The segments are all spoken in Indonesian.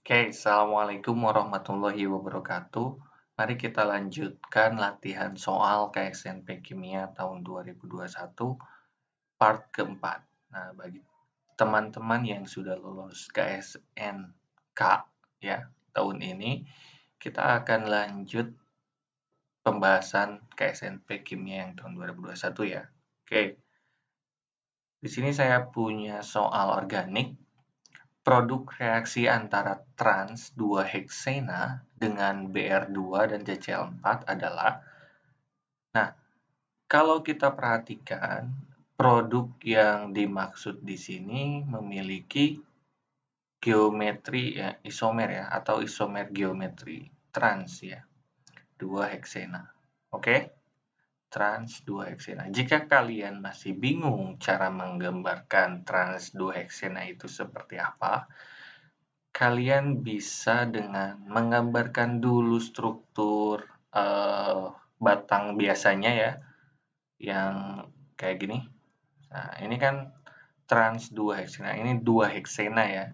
Oke, Assalamualaikum warahmatullahi wabarakatuh. Mari kita lanjutkan latihan soal KSNP Kimia tahun 2021, part keempat. Nah, bagi teman-teman yang sudah lulus KSNK ya tahun ini, kita akan lanjut pembahasan KSNP Kimia yang tahun 2021 ya. Oke, di sini saya punya soal organik. Produk reaksi antara trans 2-heksena dengan Br2 dan CCl4 adalah. Nah, kalau kita perhatikan, produk yang dimaksud di sini memiliki geometri ya, isomer ya, atau isomer geometri trans ya, 2-heksena. Oke? Trans 2-heksena. Jika kalian masih bingung cara menggambarkan trans 2-heksena itu seperti apa, kalian bisa dengan menggambarkan dulu struktur batang biasanya ya, yang kayak gini. Nah, ini kan trans 2 heksena, ini 2 heksena ya.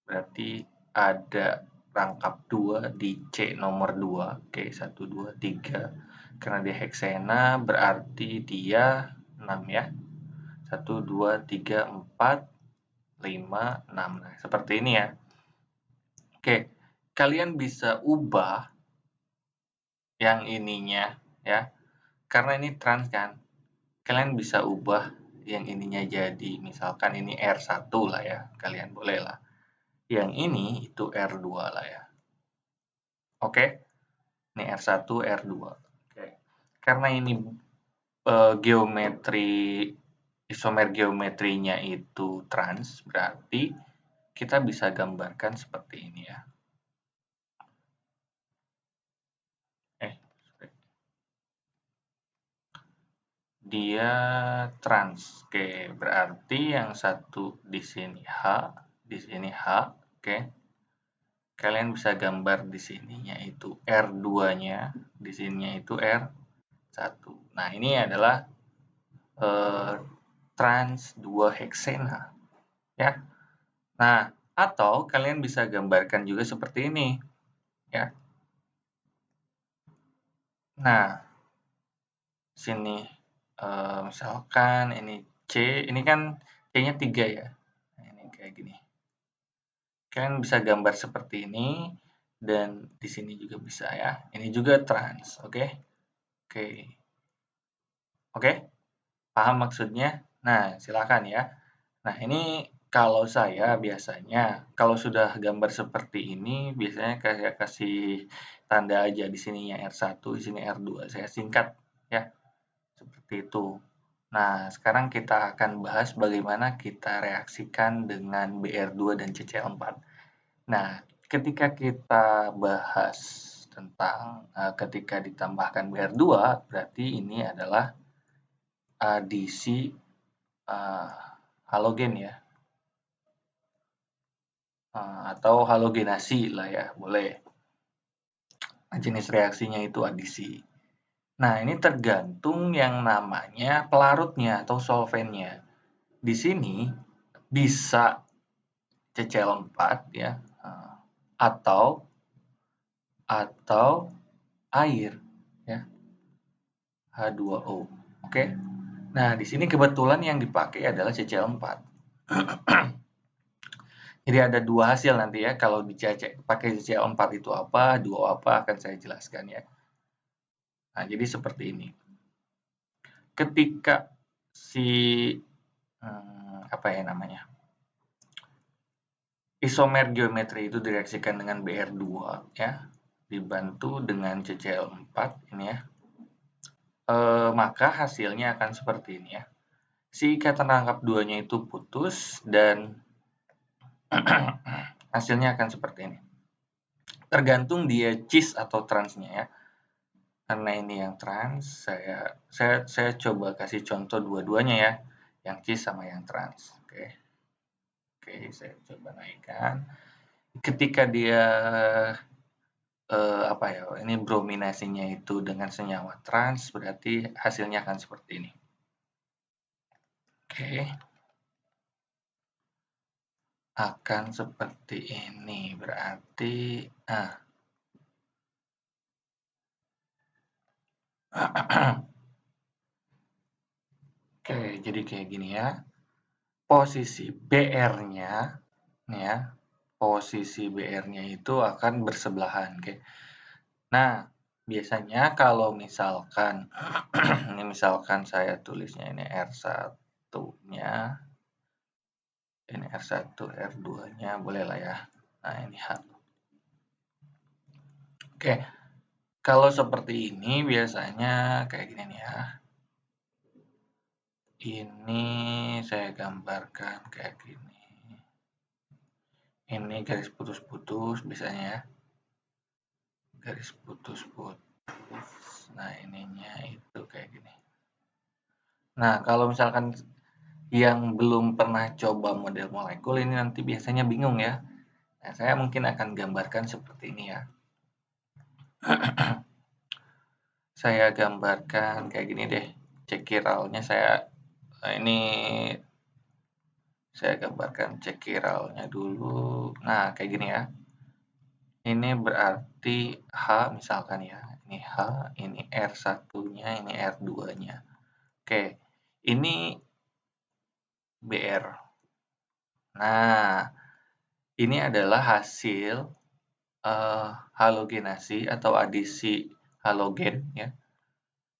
Berarti ada rangkap 2 di C nomor 2. Oke, 1, 2, 3. Karena dia heksena berarti dia 6 ya. 1, 2, 3, 4, 5, 6. Nah, seperti ini ya. Oke, kalian bisa ubah yang ininya ya. Karena ini trans kan. Kalian bisa ubah yang ininya jadi misalkan ini R1 lah ya. Kalian boleh lah. Yang ini itu R2 lah ya. Oke. Ini R1, R2. Oke. Karena ini geometri isomer geometrinya itu trans, berarti kita bisa gambarkan seperti ini ya. Dia trans. Oke, berarti yang satu di sini H, di sini H. Oke. Kalian bisa gambar di sininya itu R2-nya, di sininya itu R1. Nah, ini adalah trans 2 heksena ya. Nah, atau kalian bisa gambarkan juga seperti ini ya. Nah, sini misalkan ini C, ini kan C-nya 3 ya. Nah, ini kayak gini. Kalian bisa gambar seperti ini dan di sini juga bisa ya. Ini juga trans, oke? Oke. Oke? Paham maksudnya? Nah, silakan ya. Nah, ini kalau saya biasanya kalau sudah gambar seperti ini biasanya kayak kasih tanda aja di sininya R1, di sini R2. Saya singkat ya. Seperti itu. Nah, sekarang kita akan bahas bagaimana kita reaksikan dengan Br2 dan CCl4. Nah, ketika kita bahas tentang ketika ditambahkan Br2, berarti ini adalah adisi halogen ya, atau halogenasi lah ya, boleh. Jenis reaksinya itu adisi. Nah, ini tergantung yang namanya pelarutnya atau solvennya. Di sini bisa CCl4 ya, atau air ya, H2O. Oke. Nah, di sini kebetulan yang dipakai adalah CCl4. Jadi ada dua hasil nanti ya, kalau pakai CCl4 itu apa, 2O apa akan saya jelaskan ya. Nah, jadi seperti ini. Ketika si apa ya namanya? Isomer geometri itu direaksikan dengan Br2 ya, dibantu dengan CCl4 ini ya. Maka hasilnya akan seperti ini ya. Si ikatan rangkap 2-nya itu putus dan hasilnya akan seperti ini. Tergantung dia cis atau transnya ya. Karena ini yang trans, saya coba kasih contoh dua-duanya ya, yang cis sama yang trans. Oke. Oke, saya coba naikkan. Ketika dia apa ya? Ini brominasinya itu dengan senyawa trans, berarti hasilnya akan seperti ini. Oke. akan seperti ini. Berarti, oke, jadi kayak gini ya. Posisi BR-nya, nih ya, posisi BR-nya itu akan bersebelahan. Oke. Nah, biasanya kalau misalkan, ini misalkan saya tulisnya ini R1-nya, ini R1, R2-nya, boleh lah ya. Nah, ini H. Oke, kalau seperti ini biasanya kayak gini nih ya. Ini saya gambarkan kayak gini. Ini garis putus-putus biasanya ya. Garis putus-putus. Nah, ininya itu kayak gini. Nah, kalau misalkan yang belum pernah coba model molekul ini nanti biasanya bingung ya. Nah, saya mungkin akan gambarkan seperti ini ya. Saya gambarkan kayak gini deh. Cekiralnya ini saya gambarkan cekiralnya dulu. Nah, kayak gini ya. Ini berarti H misalkan ya. Ini H, ini R1-nya, ini R2-nya. Oke, ini BR. Nah, ini adalah hasil halogenasi atau adisi halogen ya.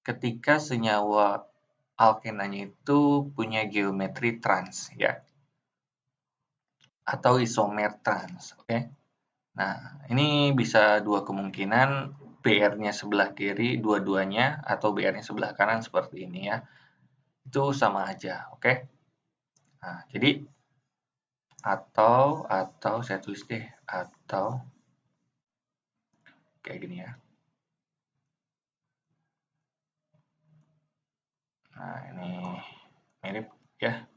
Ketika senyawa alkenanya itu punya geometri trans ya. Atau isomer trans, oke. Nah, ini bisa dua kemungkinan, BR-nya sebelah kiri dua-duanya atau BR-nya sebelah kanan seperti ini ya. Itu sama aja, oke. Nah, jadi atau saya tulis deh atau kayak gini ya. Nah, ini mirip ya.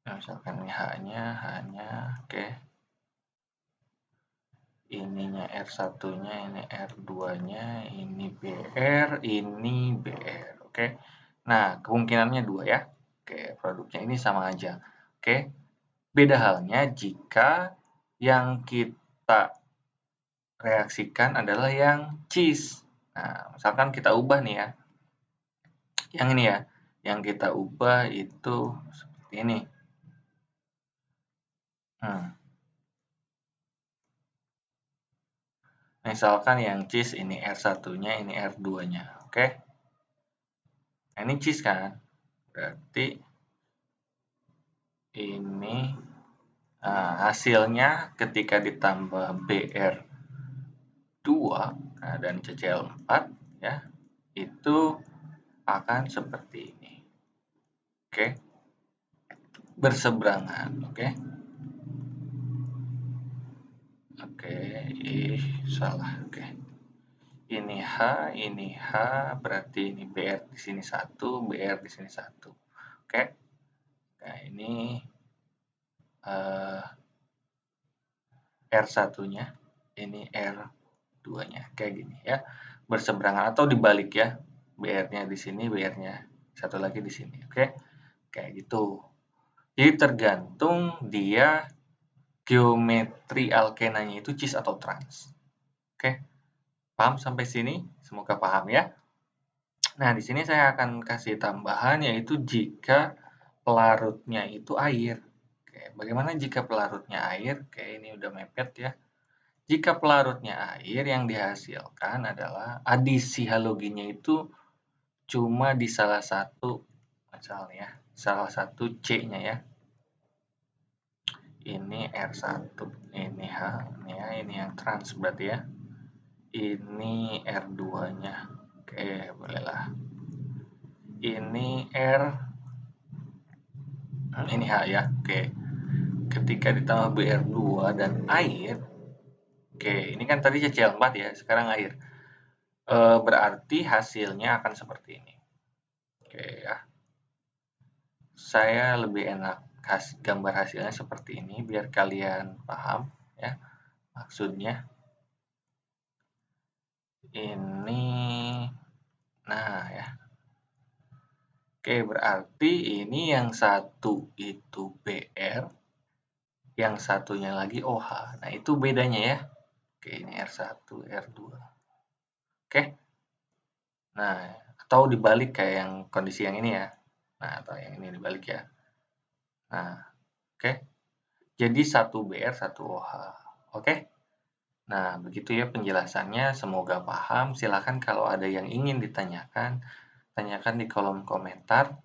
Nah, misalkan ini H-nya, oke. Ininya R1-nya, ini R2-nya, ini BR, ini BR, oke. Nah, kemungkinannya dua ya. Oke, produknya ini sama aja. Oke, beda halnya jika yang kita reaksikan adalah yang cis. Nah, misalkan kita ubah nih ya. Yang ini ya, yang kita ubah itu seperti ini. Misalkan yang cis ini R1-nya, ini R2-nya, oke? Nah, ini cis kan? Berarti ini hasilnya ketika ditambah BR2 dan CCl4 ya, itu akan seperti ini. Oke? Berseberangan, oke? Oke, salah, oke. Ini H, berarti ini BR di sini 1, BR di sini 1. Oke? Nah, ini R1-nya, ini R2-nya, kayak gini ya. Berseberangan atau dibalik ya. BR-nya di sini, BR-nya satu lagi di sini, oke? Kayak gitu. Jadi tergantung dia geometri alkenanya itu cis atau trans. Oke? Paham sampai sini? Semoga paham ya. Nah, di sini saya akan kasih tambahan yaitu jika pelarutnya itu air. Oke, bagaimana jika pelarutnya air? Oke, ini udah mepet ya. Jika pelarutnya air, yang dihasilkan adalah adisi halogennya itu cuma di salah satu, misalnya, salah satu C-nya ya. Ini R1, ini H, ini yang trans berarti ya. Ini R2-nya. Oke, bolehlah. Ini ini H ya. Oke. Ketika ditambah BR2 dan air, oke, ini kan tadi CCl4 ya, sekarang air. Berarti hasilnya akan seperti ini. Oke ya. Saya lebih enak gambar hasilnya seperti ini biar kalian paham ya maksudnya. Ini nah ya. Oke, berarti ini yang satu itu BR, yang satunya lagi OH. Nah, itu bedanya ya. Oke, ini R1, R2. Oke. Nah, atau dibalik kayak yang kondisi yang ini ya. Nah, atau yang ini dibalik ya. Nah, oke. Jadi 1 BR, 1 OH. Oke? Nah, begitu ya penjelasannya. Semoga paham. Silakan kalau ada yang ingin ditanyakan, tanyakan di kolom komentar.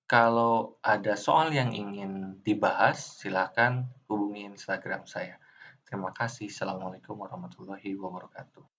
Kalau ada soal yang ingin dibahas, silakan hubungi Instagram saya. Terima kasih. Assalamualaikum warahmatullahi wabarakatuh.